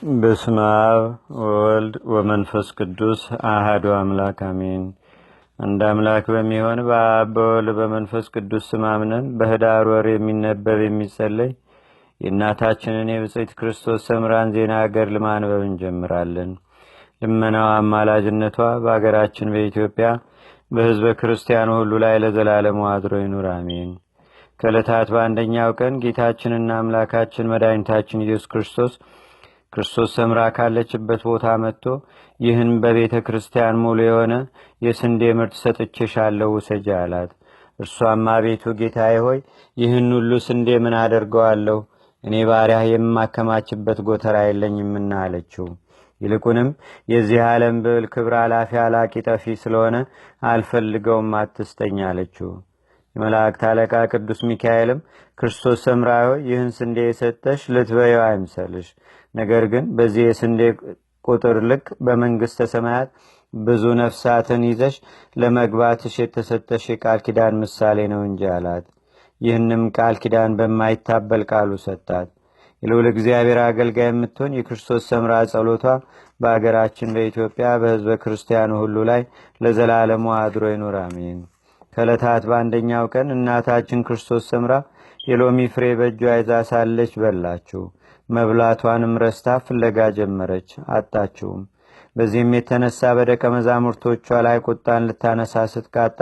በስመ አብ ወወልድ ወመንፈስ ቅዱስ አሐዱ አምላክ አሜን። አንድ አምላክ በሚሆን በአብ በወልድ በመንፈስ ቅዱስ ስም አምነን በኅዳር ወር የሚነበብ የሚጸለይ የእናታችንን የብፅዕት ክርስቶስ ሰምራን ዜና ገድል ማንበብ እንጀምራለን። ልመናዋ አማላጅነቷ በአገራችን በኢትዮጵያ በሕዝበ ክርስቲያኑ ሁሉ ላይ ለዘላለሙ አድሮ ይኑር አሜን። ከዕለታት በአንደኛው ቀን ጌታችንና አምላካችን መድኃኒታችን ኢየሱስ ክርስቶስ ሰምራ ካለችበት ቦታ መጥቶ ይህን በቤተ ክርስቲያን ሙሉ የሆነ የስንዴ ምርት ሰጥቼሻለሁ ውሰጂ አላት። እርሷም አቤቱ ጌታዬ ሆይ ይህን ሁሉ ስንዴ ምን አደርገዋለሁ? እኔ ባሪያህ የማከማችበት ጎተራ የለኝምና አለችው። ይልቁንም የዚህ ዓለም ብዕል ክብር አላፊ አላቂ ጠፊ ስለሆነ አልፈልገውም፣ አትስጠኝ አለችው። የመላእክት አለቃ ቅዱስ ሚካኤልም ክርስቶስ ሰምራ ሆይ ይህን ስንዴ የሰጠሽ ልትበየው አይምሰልሽ፣ ነገር ግን በዚህ የስንዴ ቁጥር ልክ በመንግሥተ ሰማያት ብዙ ነፍሳትን ይዘሽ ለመግባትሽ የተሰጠሽ የቃል ኪዳን ምሳሌ ነው እንጂ አላት። ይህንም ቃል ኪዳን በማይታበል ቃሉ ሰጣት። የልዑል እግዚአብሔር አገልጋይ የምትሆን የክርስቶስ ሰምራ ጸሎቷ በአገራችን በኢትዮጵያ በሕዝበ ክርስቲያኑ ሁሉ ላይ ለዘላለሙ አድሮ ይኑር አሜን። ከዕለታት በአንደኛው ቀን እናታችን ክርስቶስ ሰምራ የሎሚ ፍሬ በእጇ ይዛ ሳለች በላችው። መብላቷንም ረስታ ፍለጋ ጀመረች፣ አጣችውም። በዚህም የተነሳ በደቀ መዛሙርቶቿ ላይ ቁጣን ልታነሳ ስትቃጣ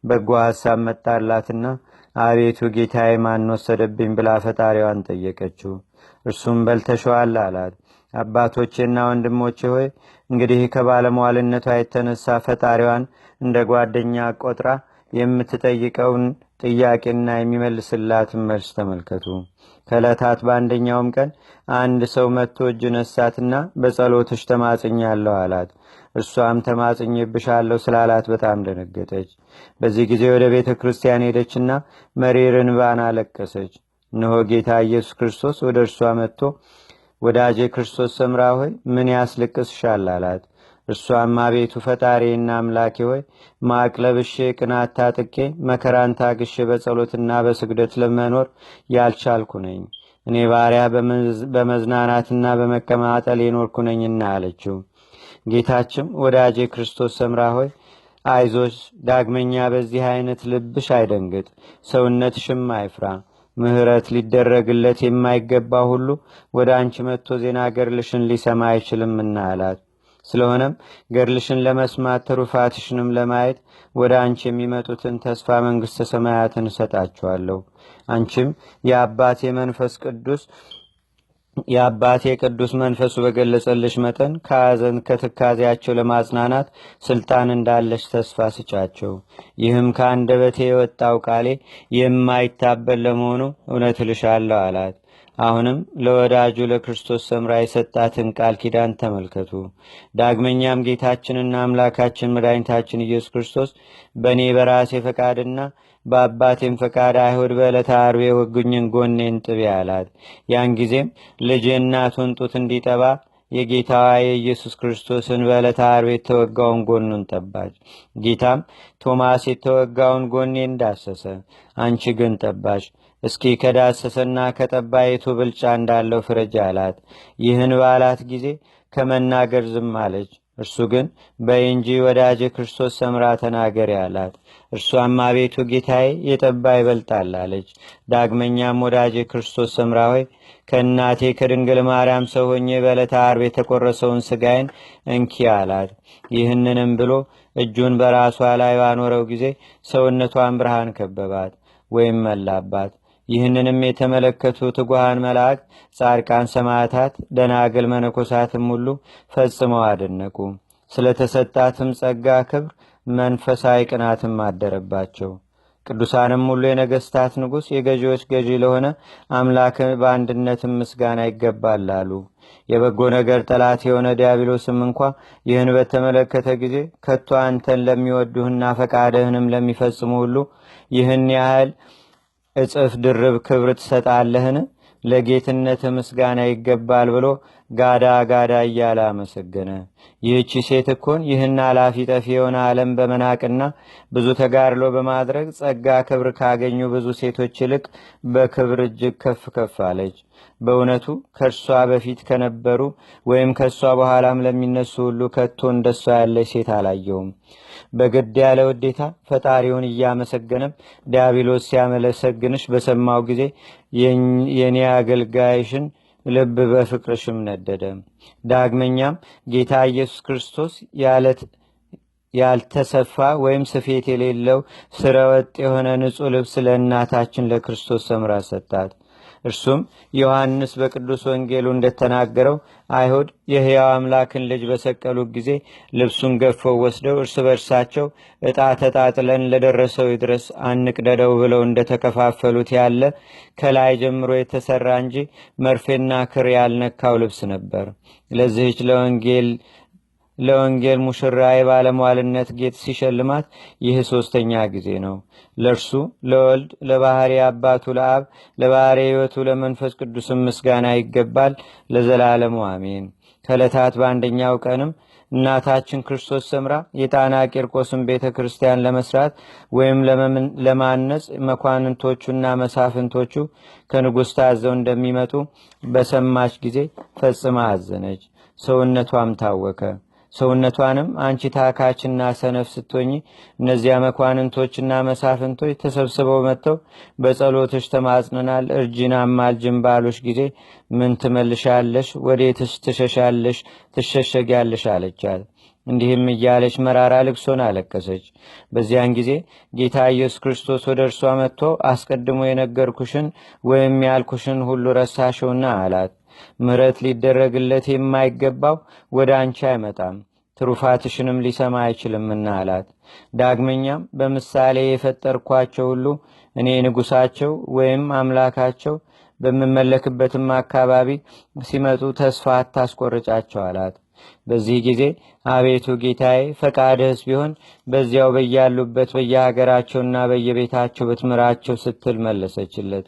በጎ ሐሳብ መጣላትና አቤቱ ጌታዬ ማን ወሰደብኝ ብላ ፈጣሪዋን ጠየቀችው። እርሱም በልተሸዋል አላት። አባቶቼና ወንድሞቼ ሆይ እንግዲህ ከባለሟልነቷ የተነሳ ፈጣሪዋን እንደ ጓደኛ ቆጥራ የምትጠይቀውን ጥያቄና የሚመልስላትን መልስ ተመልከቱ። ከዕለታት በአንደኛውም ቀን አንድ ሰው መጥቶ እጅ ነሳትና በጸሎትሽ ተማጽኛለሁ አላት። እርሷም ተማጽኜብሻለሁ ስላላት በጣም ደነገጠች። በዚህ ጊዜ ወደ ቤተ ክርስቲያን ሄደችና መሪር እንባን አለቀሰች። እነሆ ጌታ ኢየሱስ ክርስቶስ ወደ እርሷ መጥቶ ወዳጄ ክርስቶስ ሰምራ ሆይ ምን ያስለቅስሻል አላት። እርሷም አቤቱ ፈጣሪና አምላኬ ሆይ ማቅ ለብሼ ቅናት ታጥቄ መከራን ታግሼ በጸሎትና በስግደት ለመኖር ያልቻልኩ ነኝ። እኔ ባሪያ በመዝናናትና በመቀማጠል የኖርኩ ነኝና አለችው። ጌታችም ወዳጄ ክርስቶስ ሰምራ ሆይ አይዞሽ፣ ዳግመኛ በዚህ አይነት ልብሽ አይደንግጥ፣ ሰውነትሽም አይፍራ። ምሕረት ሊደረግለት የማይገባ ሁሉ ወደ አንቺ መጥቶ ዜና ገድልሽን ሊሰማ አይችልምና አላት። ስለሆነም ገድልሽን ለመስማት ትሩፋትሽንም ለማየት ወደ አንቺ የሚመጡትን ተስፋ መንግሥተ ሰማያትን እሰጣቸዋለሁ። አንቺም የአባቴ ቅዱስ መንፈሱ በገለጸልሽ መጠን ከሐዘን ከትካዜያቸው ለማጽናናት ስልጣን እንዳለሽ ተስፋ ስጫቸው። ይህም ከአንደበቴ የወጣው ቃሌ የማይታበል ለመሆኑ እውነት እልሻለሁ አላት። አሁንም ለወዳጁ ለክርስቶስ ሰምራ የሰጣትን ቃል ኪዳን ተመልከቱ። ዳግመኛም ጌታችንና አምላካችን መድኃኒታችን ኢየሱስ ክርስቶስ በእኔ በራሴ ፈቃድና በአባቴም ፈቃድ አይሁድ በዕለተ ዓርብ የወጉኝን ጎኔን ጥቢ አላት። ያን ጊዜም ልጅ እናቱን ጡት እንዲጠባ የጌታዋ የኢየሱስ ክርስቶስን በዕለተ ዓርብ የተወጋውን ጎኑን ጠባች። ጌታም ቶማስ የተወጋውን ጎኔን ዳሰሰ፣ አንቺ ግን ጠባች። እስኪ ከዳሰሰና ከጠባይቱ ብልጫ እንዳለው ፍረጅ አላት። ይህን ባላት ጊዜ ከመናገር ዝም አለች። እርሱ ግን በይ እንጂ ወዳጄ ክርስቶስ ሰምራ ተናገሪ አላት። እርሷም አቤቱ ጌታዬ የጠባ ይበልጣል አለች። ዳግመኛም ወዳጄ ክርስቶስ ሰምራ ሆይ ከእናቴ ከድንግል ማርያም ሰው ሆኜ በዕለተ ዓርብ የተቆረሰውን ሥጋዬን እንኪ አላት። ይህንንም ብሎ እጁን በራሷ ላይ ባኖረው ጊዜ ሰውነቷን ብርሃን ከበባት ወይም መላባት። ይህንንም የተመለከቱ ትጉሃን መላእክት፣ ጻድቃን፣ ሰማዕታት፣ ደናግል፣ መነኮሳትም ሁሉ ፈጽመው አደነቁ። ስለተሰጣትም ጸጋ ክብር መንፈሳዊ ቅናትም አደረባቸው። ቅዱሳንም ሁሉ የነገስታት ንጉሥ የገዢዎች ገዢ ለሆነ አምላክ በአንድነትም ምስጋና ይገባል አሉ። የበጎ ነገር ጠላት የሆነ ዲያብሎስም እንኳ ይህን በተመለከተ ጊዜ ከቶ አንተን ለሚወዱህና ፈቃድህንም ለሚፈጽሙ ሁሉ ይህን ያህል እጥፍ ድርብ ክብር ትሰጣለህን? ለጌትነት ምስጋና ይገባል ብሎ ጋዳ ጋዳ እያለ አመሰገነ። ይህቺ ሴት እኮን ይህን አላፊ ጠፊ የሆነ ዓለም በመናቅና ብዙ ተጋድሎ በማድረግ ጸጋ ክብር ካገኙ ብዙ ሴቶች ይልቅ በክብር እጅግ ከፍ ከፍ አለች። በእውነቱ ከእርሷ በፊት ከነበሩ ወይም ከእሷ በኋላም ለሚነሱ ሁሉ ከቶ እንደሷ ያለች ሴት አላየውም። በግድ ያለ ውዴታ ፈጣሪውን እያመሰገነም ዲያብሎስ ሲያመለሰግንሽ በሰማው ጊዜ የኔ አገልጋይሽን ልብ በፍቅርሽም ነደደ። ዳግመኛም ጌታ ኢየሱስ ክርስቶስ ያልተሰፋ ወይም ስፌት የሌለው ስረወጥ የሆነ ንጹሕ ልብስ ለእናታችን ለክርስቶስ ሰምራ ሰጣት። እርሱም ዮሐንስ በቅዱስ ወንጌሉ እንደተናገረው አይሁድ የሕያው አምላክን ልጅ በሰቀሉ ጊዜ ልብሱን ገፈው ወስደው እርስ በርሳቸው ዕጣ ተጣጥለን ለደረሰው ይድረስ አንቅደደው ብለው እንደተከፋፈሉት ያለ ከላይ ጀምሮ የተሰራ እንጂ መርፌና ክር ያልነካው ልብስ ነበር። ለዚህች ለወንጌል ሙሽራ የባለሟልነት ጌጥ ሲሸልማት ይህ ሶስተኛ ጊዜ ነው። ለእርሱ ለወልድ ለባህሪ አባቱ ለአብ ለባህሪ ሕይወቱ ለመንፈስ ቅዱስም ምስጋና ይገባል ለዘላለሙ አሜን። ከዕለታት በአንደኛው ቀንም እናታችን ክርስቶስ ሰምራ የጣና ቂርቆስን ቤተ ክርስቲያን ለመስራት ወይም ለማነጽ መኳንንቶቹና መሳፍንቶቹ ከንጉሥ ታዘው እንደሚመጡ በሰማች ጊዜ ፈጽማ አዘነች። ሰውነቷም ታወከ። ሰውነቷንም አንቺ ታካችና ሰነፍ ስትሆኚ እነዚያ መኳንንቶችና መሳፍንቶች ተሰብስበው መጥተው በጸሎትሽ ተማጽነናል እርጂና አማልጅን ባሉሽ ጊዜ ምን ትመልሻለሽ? ወዴትስ ትሸሻለሽ? ትሸሸጊያለሽ? አለቻት። እንዲህም እያለች መራራ ልቅሶን አለቀሰች። በዚያን ጊዜ ጌታ ኢየሱስ ክርስቶስ ወደ እርሷ መጥቶ አስቀድሞ የነገርኩሽን ወይም ያልኩሽን ሁሉ ረሳሽውና አላት። ምሕረት ሊደረግለት የማይገባው ወደ አንቺ አይመጣም፣ ትሩፋትሽንም ሊሰማ አይችልምና አላት። ዳግመኛም በምሳሌ የፈጠርኳቸው ሁሉ እኔ ንጉሳቸው ወይም አምላካቸው በምመለክበትም አካባቢ ሲመጡ ተስፋ አታስቆርጫቸው አላት። በዚህ ጊዜ አቤቱ ጌታዬ ፈቃድህስ ቢሆን በዚያው በያሉበት በየሀገራቸውና በየቤታቸው ብትምራቸው ስትል መለሰችለት።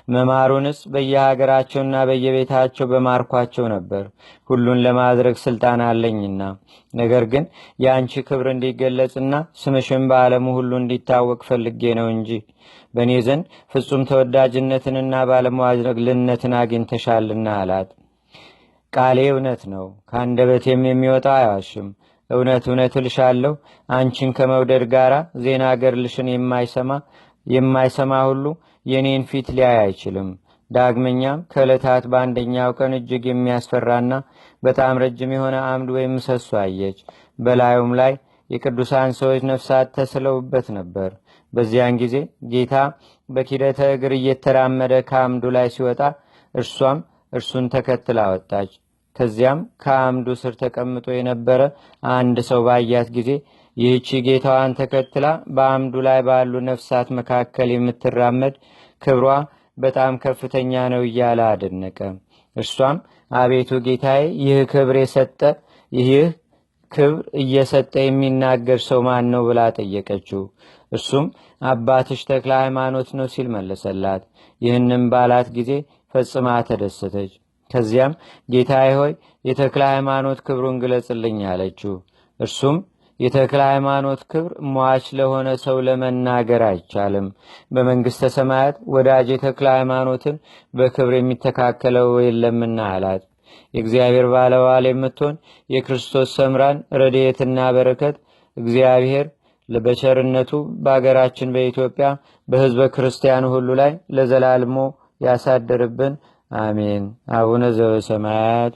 መማሩንስ በየሀገራቸውና በየቤታቸው በማርኳቸው ነበር፣ ሁሉን ለማድረግ ስልጣን አለኝና። ነገር ግን የአንቺ ክብር እንዲገለጽና ስምሽን በዓለሙ ሁሉ እንዲታወቅ ፈልጌ ነው እንጂ በእኔ ዘንድ ፍጹም ተወዳጅነትንና ባለሟልነትን አግኝተሻልና አላት። ቃሌ እውነት ነው፣ ከአንደበቴም የሚወጣ አይዋሽም። እውነት እውነት እልሻለሁ አንቺን ከመውደድ ጋራ ዜና ገድልሽን የማይሰማ ሁሉ የኔን ፊት ሊያይ አይችልም። ዳግመኛም ከዕለታት በአንደኛው ቀን እጅግ የሚያስፈራና በጣም ረጅም የሆነ አምድ ወይም ምሰሶ አየች። በላዩም ላይ የቅዱሳን ሰዎች ነፍሳት ተስለውበት ነበር። በዚያን ጊዜ ጌታ በኪደተ እግር እየተራመደ ከአምዱ ላይ ሲወጣ እርሷም እርሱን ተከትላ ወጣች። ከዚያም ከአምዱ ስር ተቀምጦ የነበረ አንድ ሰው ባያት ጊዜ ይህቺ ጌታዋን ተከትላ በአምዱ ላይ ባሉ ነፍሳት መካከል የምትራመድ ክብሯ በጣም ከፍተኛ ነው እያለ አደነቀ። እርሷም አቤቱ ጌታዬ ይህ ክብር እየሰጠ የሚናገር ሰው ማን ነው ብላ ጠየቀችው። እርሱም አባትሽ ተክለ ሃይማኖት ነው ሲል መለሰላት። ይህንም ባላት ጊዜ ፈጽማ ተደሰተች። ከዚያም ጌታዬ ሆይ የተክለ ሃይማኖት ክብሩን ግለጽልኝ አለችው። እርሱም የተክለ ሃይማኖት ክብር ሟች ለሆነ ሰው ለመናገር አይቻልም። በመንግሥተ ሰማያት ወዳጅ የተክለ ሃይማኖትን በክብር የሚተካከለው የለምና አላት። የእግዚአብሔር ባለዋል የምትሆን የክርስቶስ ሰምራን ረድኤትና በረከት እግዚአብሔር በቸርነቱ በአገራችን በኢትዮጵያ በሕዝበ ክርስቲያኑ ሁሉ ላይ ለዘላልሞ ያሳደርብን አሜን። አቡነ ዘበሰማያት